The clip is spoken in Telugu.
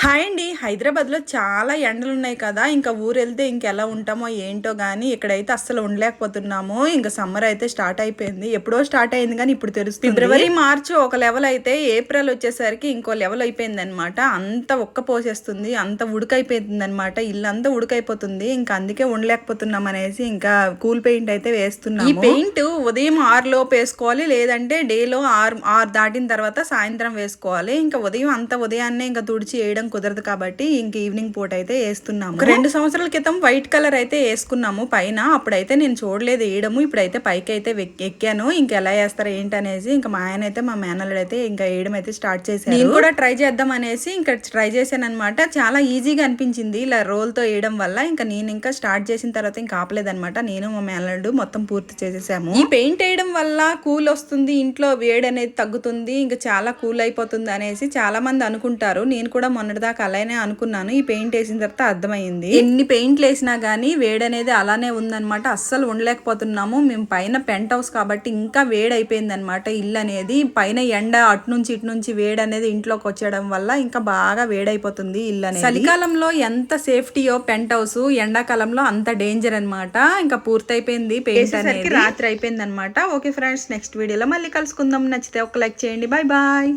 హాయ్ అండి. హైదరాబాద్‌లో చాలా ఎండలున్నాయి కదా! ఇంకా ఊరెళ్తే ఇంకెలా ఉంటామో ఏంటో గానీ, ఇక్కడైతే అస్సలు ఉండలేకపోతున్నాము. ఇంక సమ్మర్ అయితే స్టార్ట్ అయిపోయింది. ఎప్పుడో స్టార్ట్ అయింది గానీ ఇప్పుడు తెలుస్తుంది. ఫిబ్రవరి, మార్చ్ ఒక లెవెల్ అయితే ఏప్రిల్ వచ్చేసరికి ఇంకో లెవెల్ అయిపోయిందనమాట. అంత ఉక్కపోసేస్తుంది. అంత ఉడకైపోతుందనమాట. ఇల్లంతా ఉడకైపోతుంది. ఇంక అందుకే ఉండలేకపోతున్నాం అనేసి ఇంకా కూల్ పెయింట్ అయితే వేస్తున్నాము. ఈ పెయింట్ ఉదయం 6 లోపు వేసుకోవాలి. లేదంటే డేలో 6 దాటిన తర్వాత సాయంత్రం వేసుకోవాలి. ఇంకా ఉదయాన్నే ఇంకా తుడిచి వేయడం కుదరదు కాబట్టి ఇంక ఈవినింగ్ పూట అయితే వేస్తున్నాము. 2 సంవత్సరాల క్రితం వైట్ కలర్ అయితే వేసుకున్నాము పైన. అప్పుడైతే నేను చూడలేదు వేయడము. ఇప్పుడైతే పైకి అయితే ఎక్కాను. ఇంకా ఎలా వేస్తారో ఏంటనేసి ఇంకా మా ఆయన అయితే మా మేనల్లుడు అయితే ఇంకా వేయడం అయితే స్టార్ట్ చేశాను. నేను కూడా ట్రై చేద్దాం అనేసి ఇంకా ట్రై చేశాను అనమాట. చాలా ఈజీగా అనిపించింది ఇలా రోల్తో వేయడం వల్ల. ఇంకా నేను ఇంకా స్టార్ట్ చేసిన తర్వాత ఇంకా ఆపలేదనమాట. నేను మా మేనల్లుడు మొత్తం పూర్తి చేసేసాము. ఈ పెయింట్ వేయడం వల్ల కూల్ వస్తుంది, ఇంట్లో వేడి అనేది తగ్గుతుంది, ఇంకా చాలా కూల్ అయిపోతుంది అనేసి చాలా మంది అనుకుంటారు. నేను కూడా మొన్నటిదాకా అలానే అనుకున్నాను. ఈ పెయింట్ వేసిన తర్వాత అర్థమైంది. ఎన్ని పెయింట్లు వేసినా గానీ వేడి అనేది అలానే ఉందన్నమాట. అస్సలు ఉండలేకపోతున్నాము. మేము పైన పెంట్ హౌస్ కాబట్టి ఇంకా వేడి అయిపోయింది అనమాట ఇల్లు అనేది. పైన ఎండ అటు నుంచి ఇటు నుంచి వేడి అనేది ఇంట్లోకి వచ్చేయడం వల్ల ఇంకా బాగా వేడైపోతుంది ఇల్లు అనేది. చలికాలంలో ఎంత సేఫ్టీయో పెంట్ హౌస్, ఎండాకాలంలో అంత డేంజర్ అనమాట. ఇంకా పూర్తయిపోయింది పెయింట్ అనేది. రాత్రి అయిపోయింది అనమాట. ఓకే ఫ్రెండ్స్, నెక్స్ట్ వీడియోలో మళ్ళీ కలుసుకుందాం. నచ్చితే ఒక లైక్ చేయండి. Bye bye.